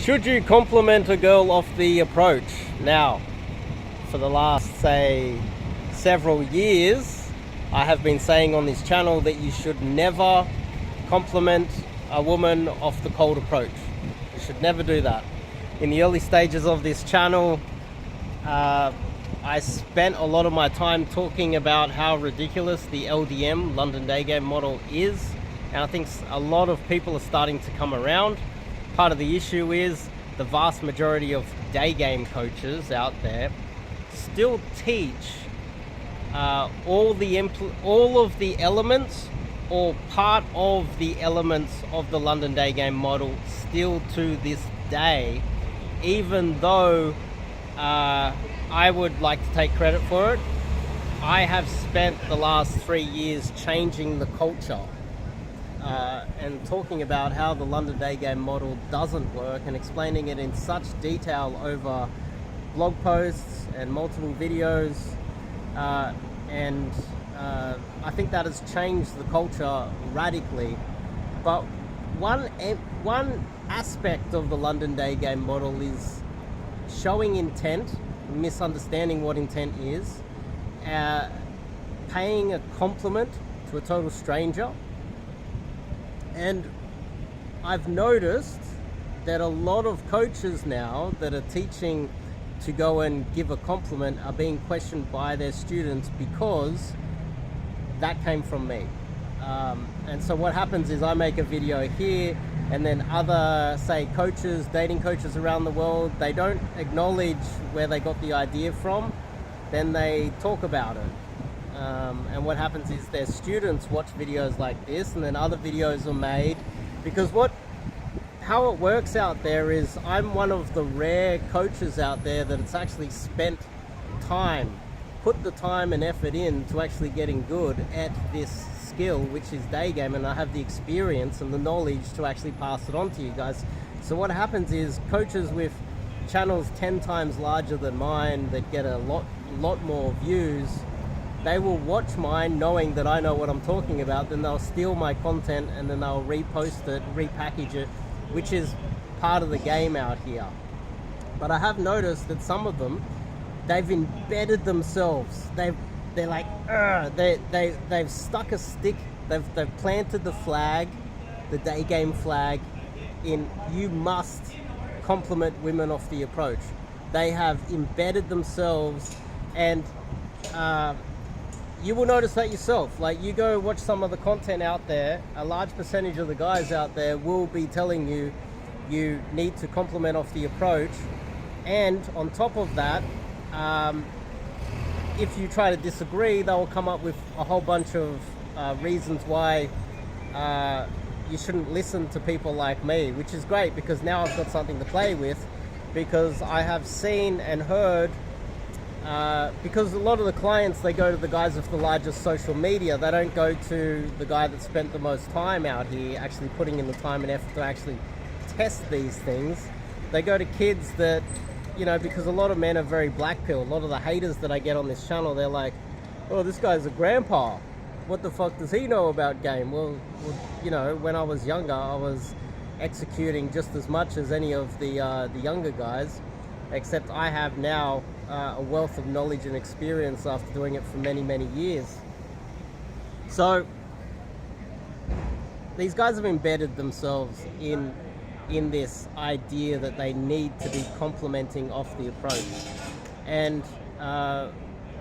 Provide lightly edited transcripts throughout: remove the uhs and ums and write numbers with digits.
Should you compliment a girl off the approach? Now, for the last, say, several years, I have been saying on this channel that you should never compliment a woman off the cold approach. You should never do that. In the early stages of this channel, I spent a lot of my time talking about how ridiculous the LDM, London Daygame model is. And I think a lot of people are starting to come around. Part of the issue is the vast majority of Daygame coaches out there still teach all of the elements or part of the elements of the London Daygame model still to this day, even though I would like to take credit for it. I have spent the last 3 years changing the culture and talking about how the London Daygame model doesn't work and explaining it in such detail over blog posts and multiple videos, and I think that has changed the culture radically. But one aspect of the London Daygame model is showing intent, misunderstanding what intent is, paying a compliment to a total stranger. And I've noticed that a lot of coaches now that are teaching to go and give a compliment are being questioned by their students because that came from me. And so what happens is I make a video here, and then other, say, coaches, dating coaches around the world, they don't acknowledge where they got the idea from, then they talk about it. And what happens is their students watch videos like this, and then other videos are made, because how it works out there is I'm one of the rare coaches out there that it's actually spent time, put the time and effort in to actually getting good at this skill, which is Daygame, and I have the experience and the knowledge to actually pass it on to you guys. So what happens is coaches with channels 10 times larger than mine that get a lot more views, they will watch mine knowing that I know what I'm talking about, then they'll steal my content and then they'll repost it, repackage it, which is part of the game out here. But I have noticed that some of them, they've embedded themselves. They're like, they've stuck a stick, they've planted the flag, the Daygame flag, in you must compliment women off the approach. They have embedded themselves, and you will notice that yourself. Like, you go watch some of the content out there, a large percentage of the guys out there will be telling you you need to compliment off the approach. And on top of that, if you try to disagree, they'll come up with a whole bunch of reasons why you shouldn't listen to people like me, which is great because now I've got something to play with, because I have seen and heard, because a lot of the clients, they go to the guys with the largest social media. They don't go to the guy that spent the most time out here actually putting in the time and effort to actually test these things. They go to kids that, you know, because a lot of men are very black pill. A lot of the haters that I get on this channel, they're like, oh, this guy's a grandpa. What the fuck does he know about game? Well, you know, when I was younger, I was executing just as much as any of the younger guys, except I have now a wealth of knowledge and experience after doing it for many, many years. So these guys have embedded themselves in this idea that they need to be complimenting off the approach. And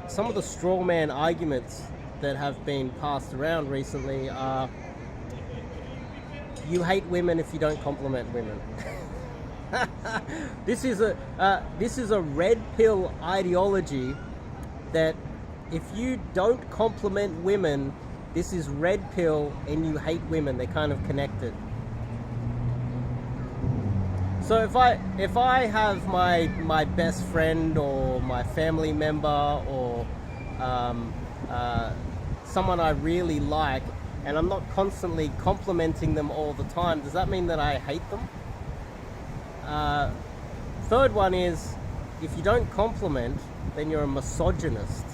some of the straw man arguments that have been passed around recently are, you hate women if you don't compliment women. This is a red pill ideology that if you don't compliment women, this is red pill and you hate women. They're kind of connected. So if I have my best friend or my family member or someone I really like, and I'm not constantly complimenting them all the time, does that mean that I hate them? Third one is, if you don't compliment, then you're a misogynist.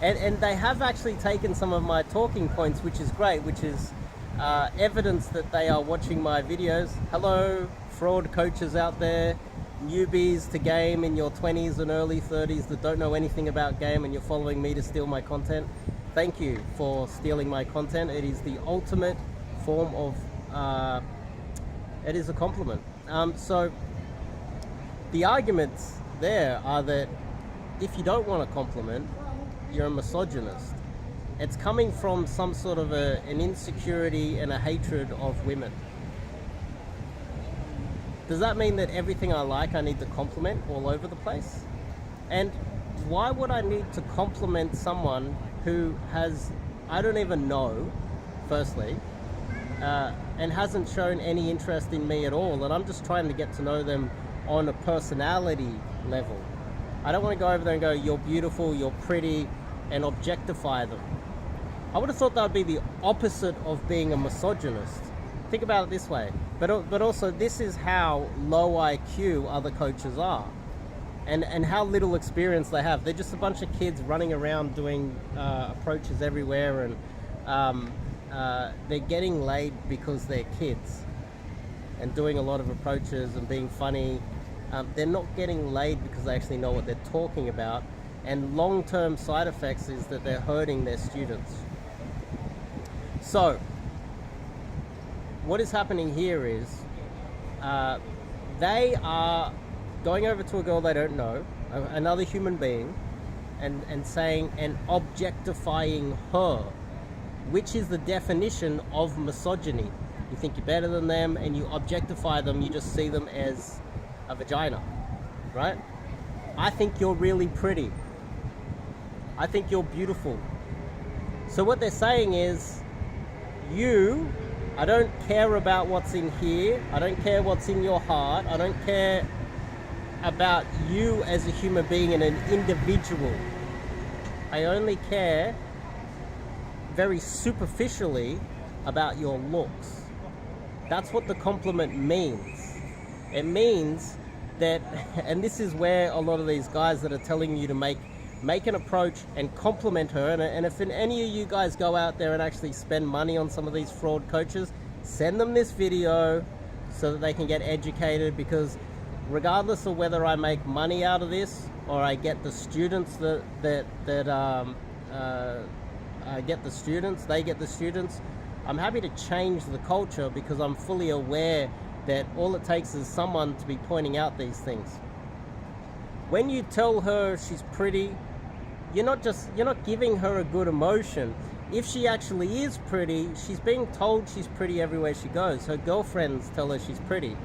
and they have actually taken some of my talking points, which is great, which is evidence that they are watching my videos. Hello, fraud coaches out there, newbies to game in your 20s and early 30s that don't know anything about game, and you're following me to steal my content. Thank you for stealing my content. It is the ultimate form of, it is a compliment. So the arguments there are that if you don't want a compliment, you're a misogynist. It's coming from some sort of an insecurity and a hatred of women. Does that mean that everything I like I need to compliment all over the place? And why would I need to compliment someone who has, I don't even know, firstly, and hasn't shown any interest in me at all, and I'm just trying to get to know them on a personality level? I don't want to go over there and go, you're beautiful, you're pretty, and objectify them. I would have thought that would be the opposite of being a misogynist. Think about it this way. But also, this is how low IQ other coaches are, and how little experience they have. They're just a bunch of kids running around doing approaches everywhere, and they're getting laid because they're kids and doing a lot of approaches and being funny. They're not getting laid because they actually know what they're talking about, and long-term side effects is that they're hurting their students. So what is happening here is they are going over to a girl they don't know, another human being, and saying and objectifying her, which is the definition of misogyny. You think you're better than them and you objectify them, you just see them as a vagina, right? I think you're really pretty. I think you're beautiful. So what they're saying is, I don't care about what's in here. I don't care what's in your heart. I don't care about you as a human being and an individual. I only care very superficially about your looks. That's what the compliment means. It means that, and this is where a lot of these guys that are telling you to make an approach and compliment her, and if any of you guys go out there and actually spend money on some of these fraud coaches, send them this video so that they can get educated, because regardless of whether I make money out of this or I get the students they get the students, I'm happy to change the culture, because I'm fully aware that all it takes is someone to be pointing out these things. When you tell her she's pretty, you're not giving her a good emotion. If she actually is pretty, she's being told she's pretty everywhere she goes. Her girlfriends tell her she's pretty.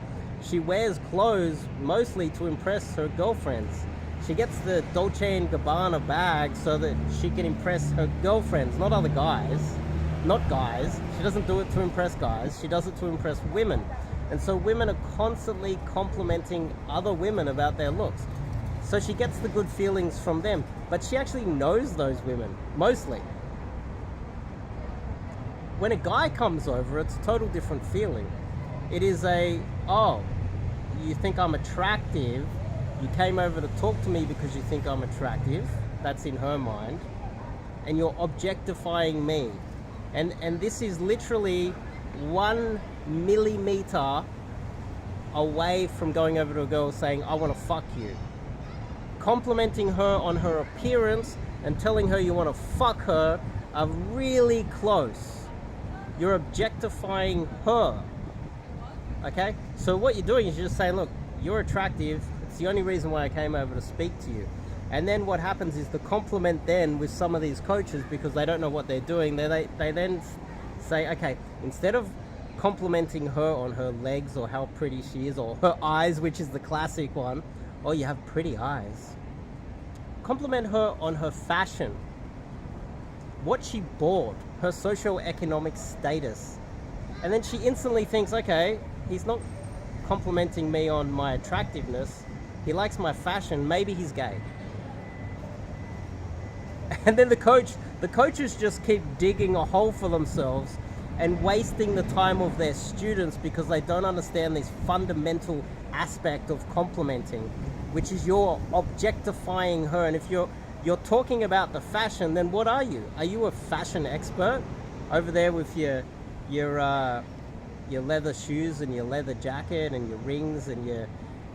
She wears clothes mostly to impress her girlfriends. She gets the Dolce & Gabbana bag so that she can impress her girlfriends, not other guys. Not guys. She doesn't do it to impress guys. She does it to impress women. And so women are constantly complimenting other women about their looks. So she gets the good feelings from them. But she actually knows those women, mostly. When a guy comes over, it's a total different feeling. It is oh, you think I'm attractive. You came over to talk to me because you think I'm attractive. That's in her mind. And you're objectifying me. And this is literally 1 millimeter away from going over to a girl saying, I want to fuck you. Complimenting her on her appearance and telling her you want to fuck her are really close. You're objectifying her. Okay? So what you're doing is you're just saying, look, you're attractive. It's the only reason why I came over to speak to you. And then what happens is the compliment then with some of these coaches, because they don't know what they're doing, they then say, okay, instead of complimenting her on her legs or how pretty she is, or her eyes, which is the classic one, oh, you have pretty eyes. Compliment her on her fashion, what she bought, her socioeconomic status. And then she instantly thinks, okay, he's not complimenting me on my attractiveness. He likes my fashion. Maybe he's gay. And then the coaches just keep digging a hole for themselves and wasting the time of their students because they don't understand this fundamental aspect of complimenting, which is you're objectifying her. And if you're talking about the fashion, then what are you? Are you a fashion expert over there with your your leather shoes and your leather jacket and your rings and your...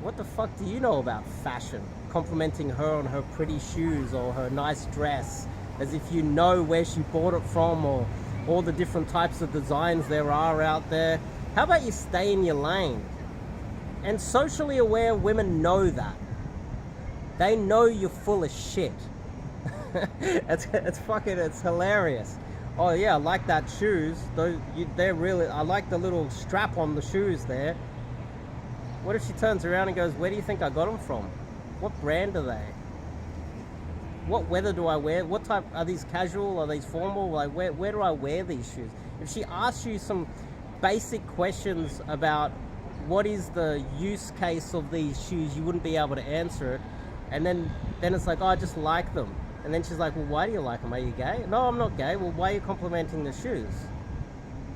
What the fuck do you know about fashion? Complimenting her on her pretty shoes or her nice dress, as if you know where she bought it from or all the different types of designs there are out there. How about you stay in your lane? And socially aware women know that. They know you're full of shit. It's hilarious. Oh yeah, I like that shoes. They're really... I like the little strap on the shoes there. What if she turns around and goes, where do you think I got them from? What brand are they? What weather do I wear? What type... Are these casual? Are these formal? Like, where do I wear these shoes? If she asks you some basic questions about what is the use case of these shoes, you wouldn't be able to answer it. And then it's like, oh, I just like them. And then she's like, well, why do you like them? Are you gay? No, I'm not gay. Well, why are you complimenting the shoes?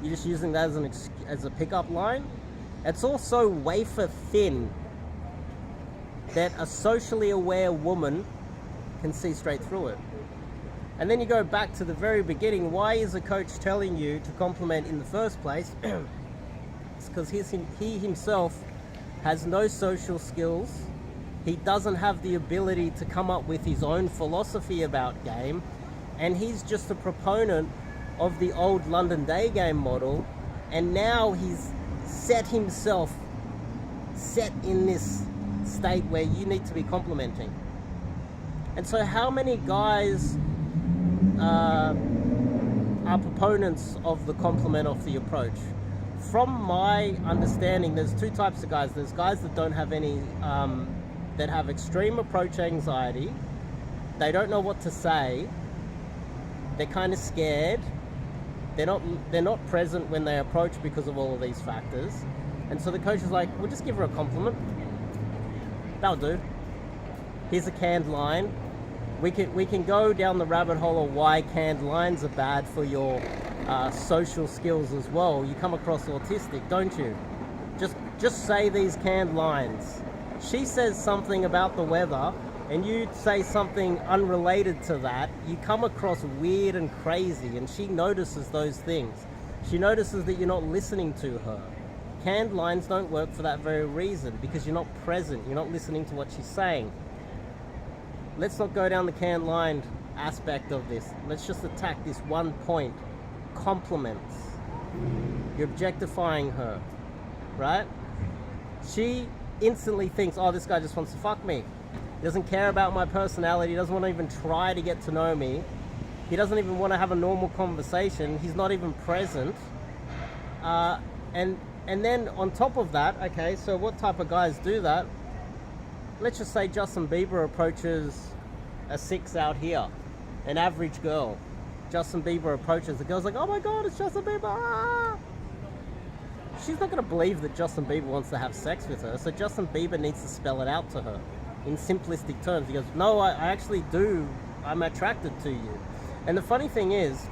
You're just using that as a pickup line? It's all so wafer thin that a socially aware woman can see straight through it. And then you go back to the very beginning. Why is a coach telling you to compliment in the first place? It's because he himself has no social skills. He doesn't have the ability to come up with his own philosophy about game, and he's just a proponent of the old London Daygame model, and now he's set himself in this state where you need to be complimenting. And so how many guys are proponents of the compliment of the approach? From my understanding, there's two types of guys. There's guys that don't have any that have extreme approach anxiety. They don't know what to say. They're kind of scared. They're not present when they approach because of all of these factors. And so the coach is like, we'll just give her a compliment. That'll do. Here's a canned line. We can go down the rabbit hole of why canned lines are bad for your social skills as well. You come across autistic, don't you? Just say these canned lines. She says something about the weather and you say something unrelated to that, you come across weird and crazy, and she notices those things. She notices that you're not listening to her. Canned lines don't work for that very reason, because you're not present, you're not listening to what she's saying. Let's not go down the canned line aspect of this. Let's just attack this one point. Compliments. You're objectifying her, right? She instantly thinks, oh, this guy just wants to fuck me. He doesn't care about my personality. He doesn't want to even try to get to know me. He doesn't even want to have a normal conversation. He's not even present. And then on top of that, okay, so what type of guys do that? Let's just say Justin Bieber approaches a 6 out here, an average girl. Justin Bieber approaches, the girl's like, oh my God, it's Justin Bieber. Ah! She's not going to believe that Justin Bieber wants to have sex with her, so Justin Bieber needs to spell it out to her in simplistic terms. He goes, no, I actually do. I'm attracted to you. And the funny thing is,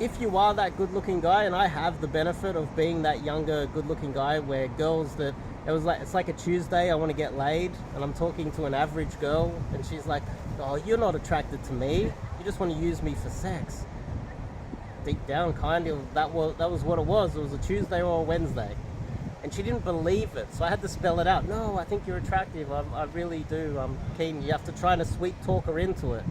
if you are that good-looking guy, and I have the benefit of being that younger, good-looking guy, where girls that, it's like a Tuesday, I want to get laid, and I'm talking to an average girl, and she's like, oh, you're not attracted to me. You just want to use me for sex. Deep down, kind of, that was what it was. It was a Tuesday or a Wednesday. And she didn't believe it, so I had to spell it out. No, I think you're attractive. I really do. I'm keen. You have to try to sweet talk her into it.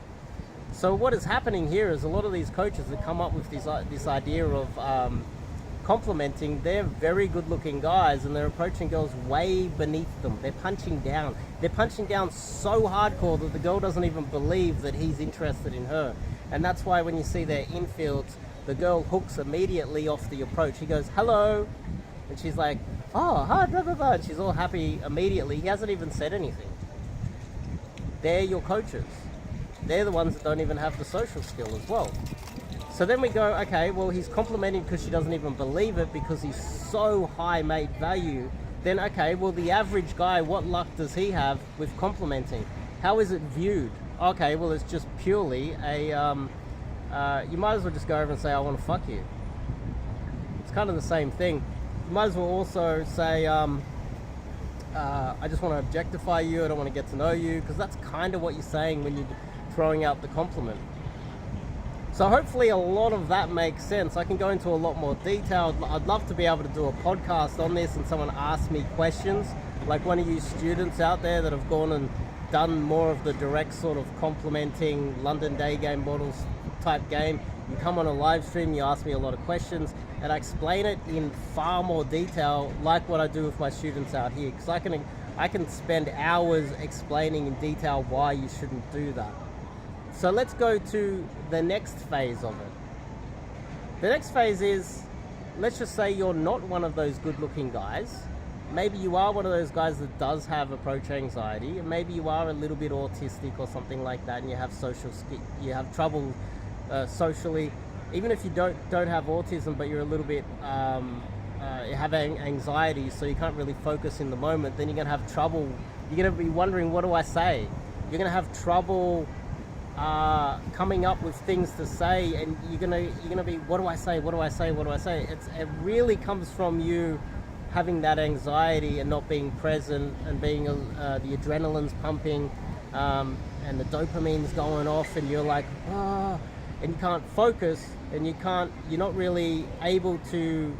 So what is happening here is a lot of these coaches that come up with this idea of complimenting, they're very good-looking guys, and they're approaching girls way beneath them. They're punching down. They're punching down so hardcore that the girl doesn't even believe that he's interested in her. And that's why when you see their infields, the girl hooks immediately off the approach. He goes, hello. And she's like, oh, hi, blah, blah, blah. And she's all happy immediately. He hasn't even said anything. They're your coaches. They're the ones that don't even have the social skill as well. So then we go, okay, well, he's complimenting because she doesn't even believe it because he's so high made value. Then, okay, well, the average guy, what luck does he have with complimenting? How is it viewed? Okay, well, it's just purely a, you might as well just go over and say, I want to fuck you. It's kind of the same thing. You might as well also say, I just want to objectify you, I don't want to get to know you, because that's kind of what you're saying when you're throwing out the compliment. So hopefully a lot of that makes sense. I can go into a lot more detail. I'd love to be able to do a podcast on this and someone ask me questions, like one of you students out there that have gone and done more of the direct sort of complementing London Daygame models type game. You come on a live stream, you ask me a lot of questions, and I explain it in far more detail, like what I do with my students out here, because I can spend hours explaining in detail why you shouldn't do that. So let's go to the next phase of it. The next phase is, let's just say you're not one of those good-looking guys. Maybe you are one of those guys that does have approach anxiety, and maybe you are a little bit autistic or something like that, and you have you have trouble socially. Even if you don't have autism, but you're a little bit you have anxiety, so you can't really focus in the moment, then you're gonna have trouble. You're gonna be wondering, what do I say? You're gonna have trouble coming up with things to say, and you're gonna be, what do I say? What do I say? What do I say? It really comes from you having that anxiety and not being present, and being the adrenaline's pumping, and the dopamine's going off, and you're like, and you can't focus, and you're not really able to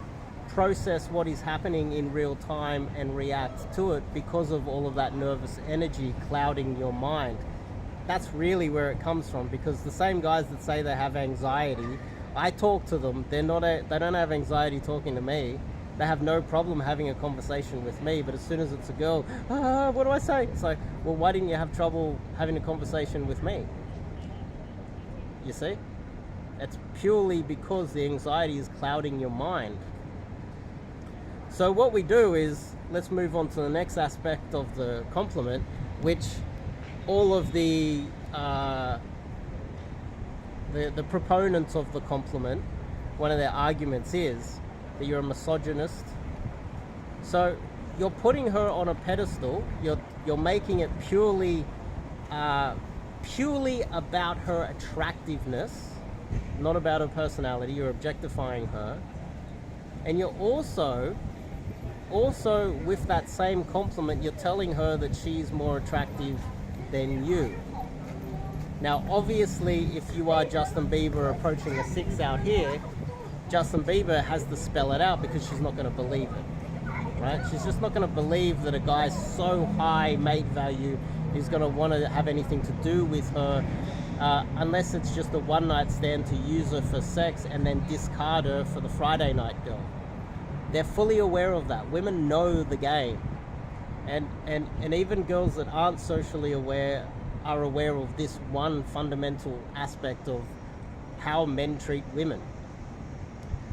process what is happening in real time and react to it because of all of that nervous energy clouding your mind. That's really where it comes from, because the same guys that say they have anxiety, I talk to them, they don't have anxiety talking to me. They have no problem having a conversation with me, but as soon as it's a girl, what do I say? It's like, well, why didn't you have trouble having a conversation with me? You see? It's purely because the anxiety is clouding your mind. So what we do is, let's move on to the next aspect of the compliment, which all of the proponents of the compliment, one of their arguments is that you're a misogynist. So you're putting her on a pedestal. You're making it purely about her attractiveness, not about her personality. You're objectifying her, and you're also with that same compliment, you're telling her that she's more attractive than you. Now, obviously, if you are Justin Bieber approaching a 6 out here, Justin Bieber has to spell it out, because she's not going to believe it, right? She's just not going to believe that a guy so high mate value is going to want to have anything to do with her, unless it's just a one-night stand to use her for sex and then discard her for the Friday night girl. They're fully aware of that. Women know the game. And even girls that aren't socially aware are aware of this one fundamental aspect of how men treat women.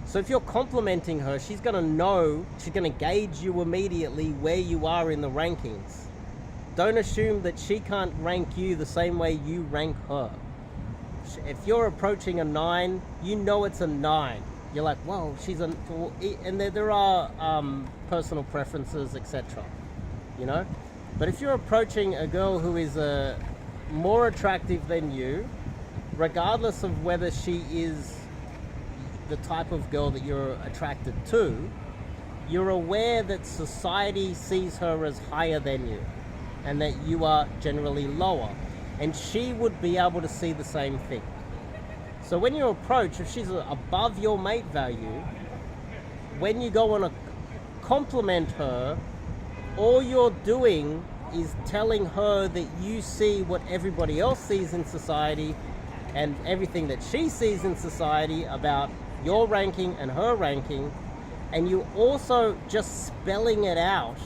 So if you're complimenting her, she's going to know, she's going to gauge you immediately where you are in the rankings. Don't assume that she can't rank you the same way you rank her. If you're approaching a 9, you know it's a 9. You're like, well, she's a... And there are personal preferences, etc. You know? But if you're approaching a girl who is more attractive than you, regardless of whether she is the type of girl that you're attracted to, you're aware that society sees her as higher than you, and that you are generally lower, and she would be able to see the same thing. So when you approach, if she's above your mate value, when you go on a compliment her, all you're doing is telling her that you see what everybody else sees in society, and everything that she sees in society about your ranking and her ranking, and you also just spelling it out.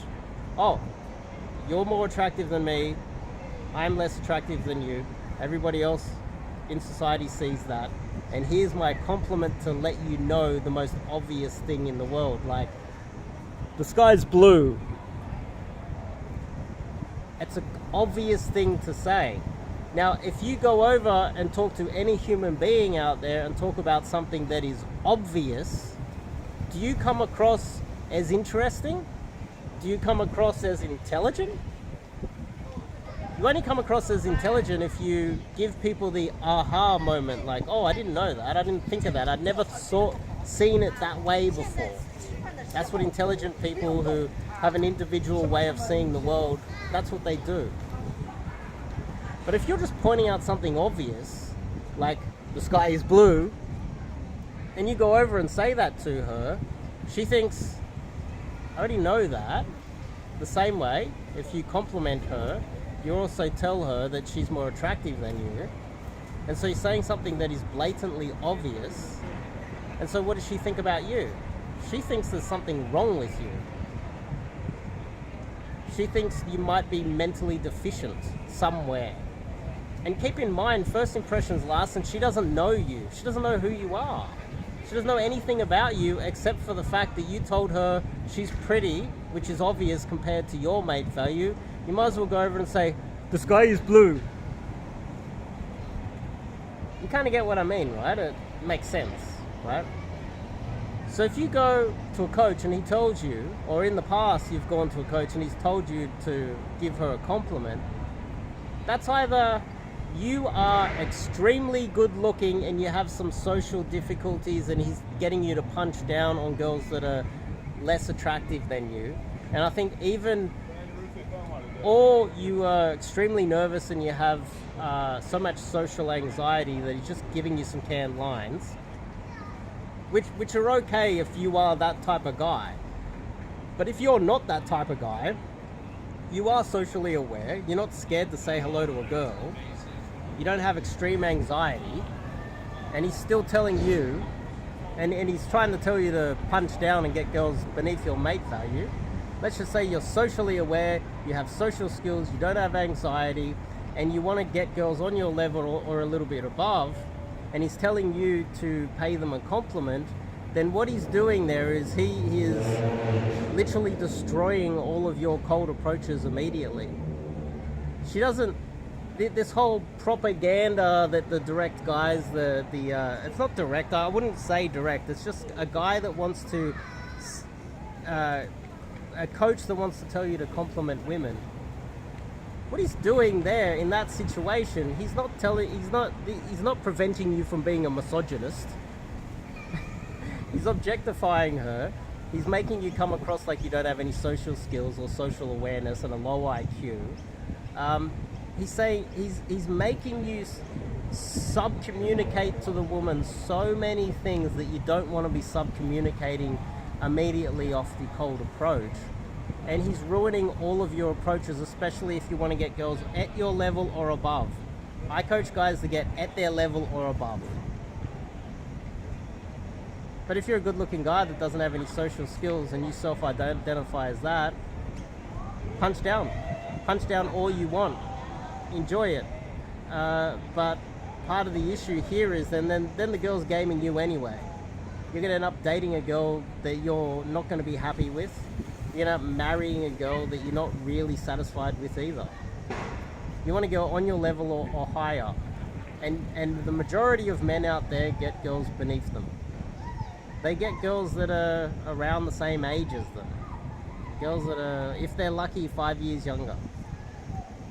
Oh, you're more attractive than me, I'm less attractive than you, everybody else in society sees that, and here's my compliment to let you know the most obvious thing in the world, like, the sky's blue. It's an obvious thing to say. Now, if you go over and talk to any human being out there and talk about something that is obvious, do you come across as interesting? Do you come across as intelligent? You only come across as intelligent if you give people the aha moment, like, oh, I didn't know that, I didn't think of that, I'd never seen it that way before. That's what intelligent people who have an individual way of seeing the world, that's what they do. But if you're just pointing out something obvious, like the sky is blue, and you go over and say that to her, she thinks, I already know that. The same way, if you compliment her, you also tell her that she's more attractive than you. And so you're saying something that is blatantly obvious. And so what does she think about you? She thinks there's something wrong with you. She thinks you might be mentally deficient somewhere. And keep in mind, first impressions last, and she doesn't know you. She doesn't know who you are. She doesn't know anything about you except for the fact that you told her she's pretty, which is obvious compared to your mate value. You might as well go over and say, the sky is blue. You kind of get what I mean, right? It makes sense, right? So if you go to a coach and he tells you, or in the past you've gone to a coach and he's told you to give her a compliment, that's either you are extremely good looking and you have some social difficulties and he's getting you to punch down on girls that are less attractive than you. And I think or you are extremely nervous and you have so much social anxiety that he's just giving you some canned lines, which are okay if you are that type of guy. But if you're not that type of guy, you are socially aware, you're not scared to say hello to a girl, you don't have extreme anxiety, and he's still telling you, and he's trying to tell you to punch down and get girls beneath your mate value. Let's just say you're socially aware, you have social skills, you don't have anxiety, and you want to get girls on your level or a little bit above, and he's telling you to pay them a compliment, then what he's doing there is he is literally destroying all of your cold approaches immediately. She doesn't, this whole propaganda that the direct guys, it's not direct, I wouldn't say direct, it's just a guy that wants to, a coach that wants to tell you to compliment women. What he's doing there in that situation, he's not preventing you from being a misogynist. He's objectifying her. He's making you come across like you don't have any social skills or social awareness and a low IQ. He's saying he's making you sub-communicate to the woman so many things that you don't want to be sub-communicating immediately off the cold approach. And he's ruining all of your approaches, especially if you want to get girls at your level or above. I coach guys to get at their level or above. But if you're a good-looking guy that doesn't have any social skills and you self-identify as that, punch down. Punch down all you want. Enjoy it. But part of the issue here is then the girl's gaming you anyway. You're going to end up dating a girl that you're not going to be happy with. You're going to end up marrying a girl that you're not really satisfied with either. You want to go on your level or higher. And the majority of men out there get girls beneath them. They get girls that are around the same age as them. Girls that are, if they're lucky, 5 years younger.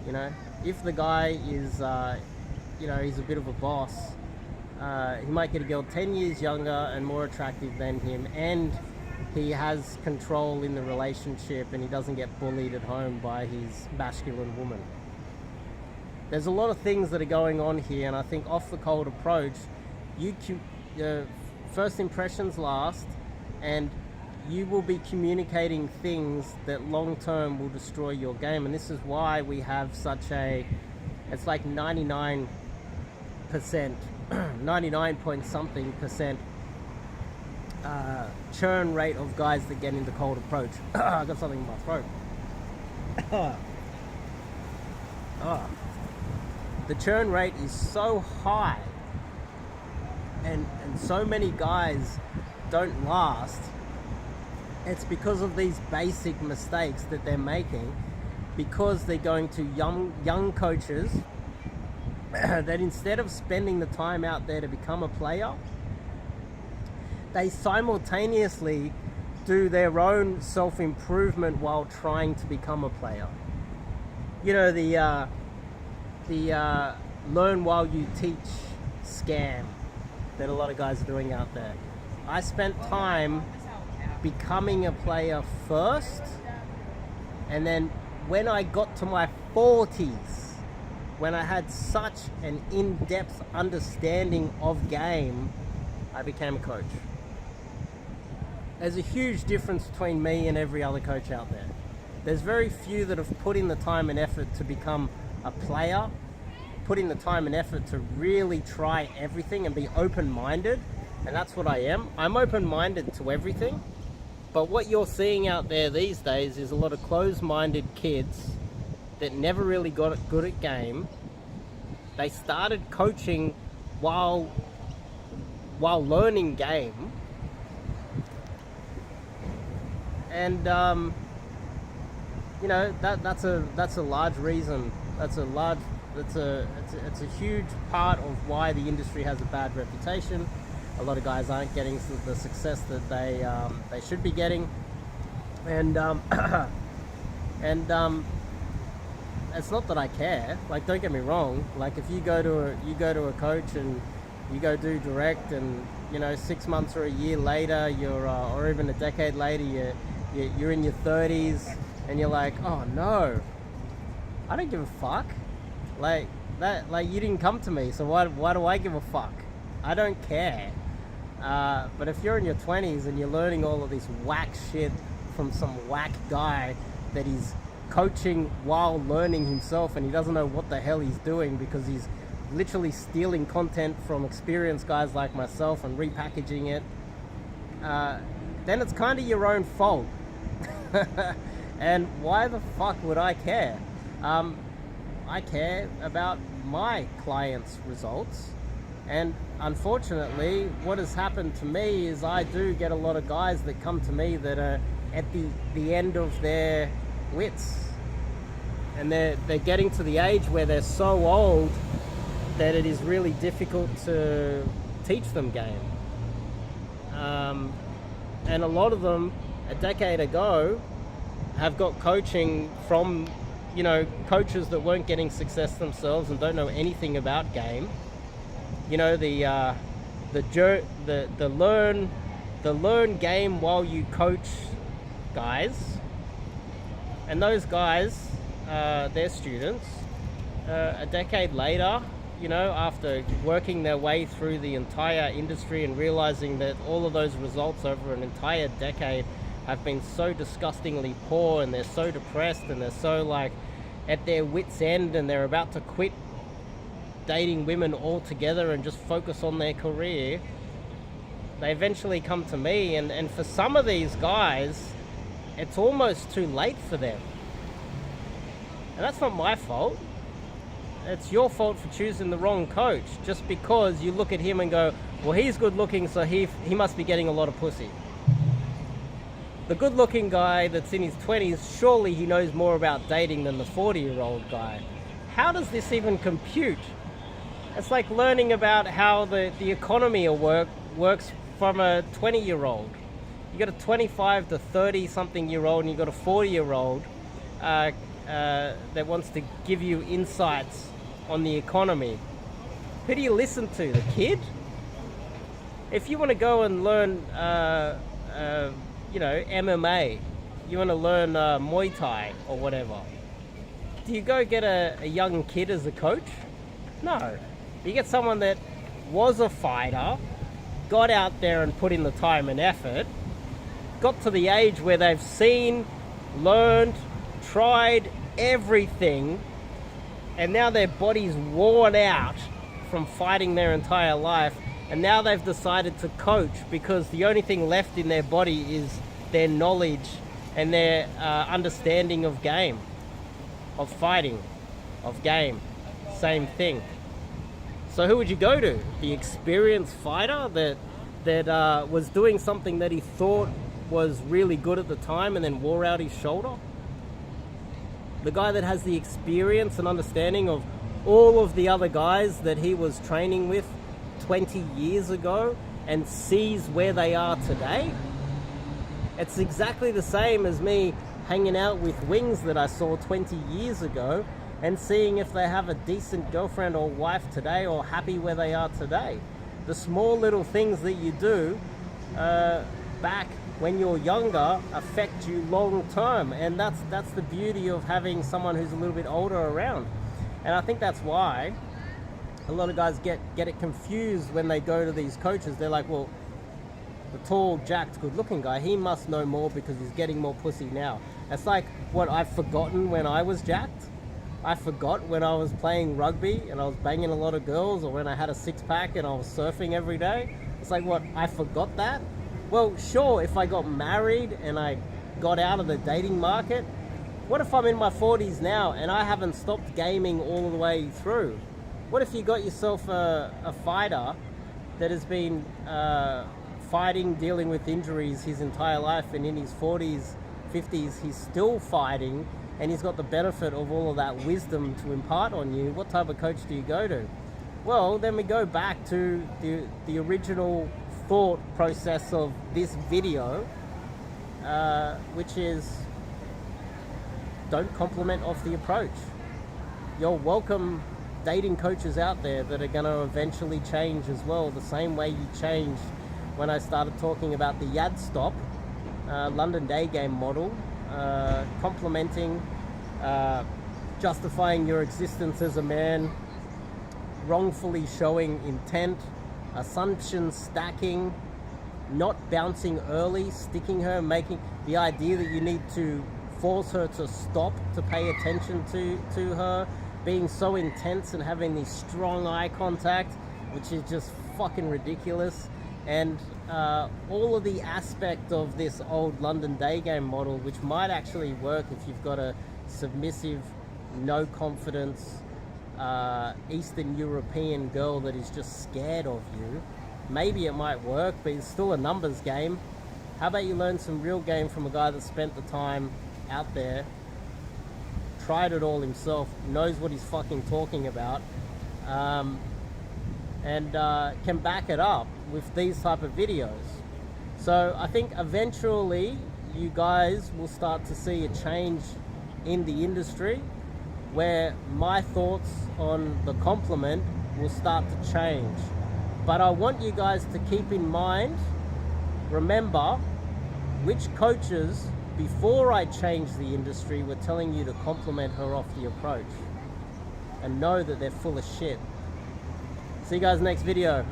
You know, if the guy is, he's a bit of a boss, he might get a girl 10 years younger and more attractive than him, and he has control in the relationship and he doesn't get bullied at home by his masculine woman. There's a lot of things that are going on here, and I think off the cold approach, first impressions last, and you will be communicating things that long term will destroy your game. And this is why we have such it's like 99%, 99 point something percent churn rate of guys that get into cold approach. I got something in my throat. The churn rate is so high, and so many guys don't last. It's because of these basic mistakes that they're making, because they're going to young coaches that instead of spending the time out there to become a player, they simultaneously do their own self-improvement while trying to become a player. You know, the learn while you teach scam that a lot of guys are doing out there. I spent time becoming a player first, and then when I got to my 40s, when I had such an in-depth understanding of game, I became a coach. There's a huge difference between me and every other coach out there. There's very few that have put in the time and effort to become a player, put in the time and effort to really try everything and be open-minded, and that's what I am. I'm open-minded to everything, but what you're seeing out there these days is a lot of closed-minded kids that never really got good at game. They started coaching while learning game, and you know, that's a large reason. It's a huge part of why the industry has a bad reputation. A lot of guys aren't getting the success that they should be getting, and it's not that I care. Like, don't get me wrong. Like, if you go to a coach and you go do direct, and you know, 6 months or a year later, or even a decade later, you're in your 30s, and you're like, oh no, I don't give a fuck. Like that, like, you didn't come to me, so why do I give a fuck? I don't care. But if you're in your 20s and you're learning all of this whack shit from some whack guy that he's coaching while learning himself, and he doesn't know what the hell he's doing because he's literally stealing content from experienced guys like myself and repackaging it, then it's kind of your own fault. And why the fuck would I care? I care about my clients' results, and unfortunately what has happened to me is I do get a lot of guys that come to me that are at the end of their wits, and they're getting to the age where they're so old that it is really difficult to teach them game. And a lot of them a decade ago have got coaching from, you know, coaches that weren't getting success themselves and don't know anything about game. You know, the learn game while you coach guys, and those guys, they're students. A decade later, you know, after working their way through the entire industry and realizing that all of those results over an entire decade have been so disgustingly poor, and they're so depressed, and they're so like at their wits' end, and they're about to quit dating women altogether and just focus on their career, they eventually come to me, and for some of these guys it's almost too late for them. And that's not my fault. It's your fault for choosing the wrong coach, just because you look at him and go, well, he's good looking, so he must be getting a lot of pussy. The good looking guy that's in his 20s, surely he knows more about dating than the 40-year-old guy. How does this even compute? It's like learning about how the economy works from a 20-year-old. You got a 25 to 30 something year old, and you got a 40-year-old that wants to give you insights on the economy. Who do you listen to? The kid? If you want to go and learn you know, MMA, you want to learn Muay Thai or whatever, do you go get a young kid as a coach? No. You get someone that was a fighter, got out there and put in the time and effort, got to the age where they've seen, learned, tried everything, and now their body's worn out from fighting their entire life, and now they've decided to coach because the only thing left in their body is their knowledge and their understanding of game, of fighting, of game. Same thing. So who would you go to? The experienced fighter that was doing something that he thought was really good at the time and then wore out his shoulder? The guy that has the experience and understanding of all of the other guys that he was training with 20 years ago and sees where they are today? It's exactly the same as me hanging out with wings that I saw 20 years ago and seeing if they have a decent girlfriend or wife today, or happy where they are today. The small little things that you do back when you're younger affect you long term, and that's the beauty of having someone who's a little bit older around. And I think that's why a lot of guys get it confused when they go to these coaches. They're like, well, the tall, jacked, good-looking guy, he must know more because he's getting more pussy now. It's like what I've forgotten when I was jacked. I forgot when I was playing rugby and I was banging a lot of girls, or when I had a six-pack and I was surfing every day. It's like, what, I forgot that? Well, sure, if I got married and I got out of the dating market, what if I'm in my 40s now and I haven't stopped gaming all the way through? What if you got yourself a fighter that has been fighting, dealing with injuries his entire life, and in his 40s, 50s, he's still fighting, and he's got the benefit of all of that wisdom to impart on you? What type of coach do you go to? Well, then we go back to the original thought process of this video, which is, don't compliment off the approach. You're welcome dating coaches out there that are going to eventually change as well, the same way you changed when I started talking about the Yad Stop London Daygame model, complimenting, justifying your existence as a man, wrongfully showing intent, assumption stacking, not bouncing early, sticking her, making the idea that you need to force her to stop to pay attention to her, being so intense and having this strong eye contact, which is just fucking ridiculous. And all of the aspect of this old London Daygame model, which might actually work if you've got a submissive, no confidence Eastern European girl that is just scared of you. Maybe it might work, but it's still a numbers game. How about you learn some real game from a guy that spent the time out there, tried it all himself, knows what he's fucking talking about, and can back it up with these type of videos. So I think eventually you guys will start to see a change in the industry, where my thoughts on the compliment will start to change. But I want you guys to keep in mind, remember, which coaches before I changed the industry were telling you to compliment her off the approach, and know that they're full of shit. See you guys next video.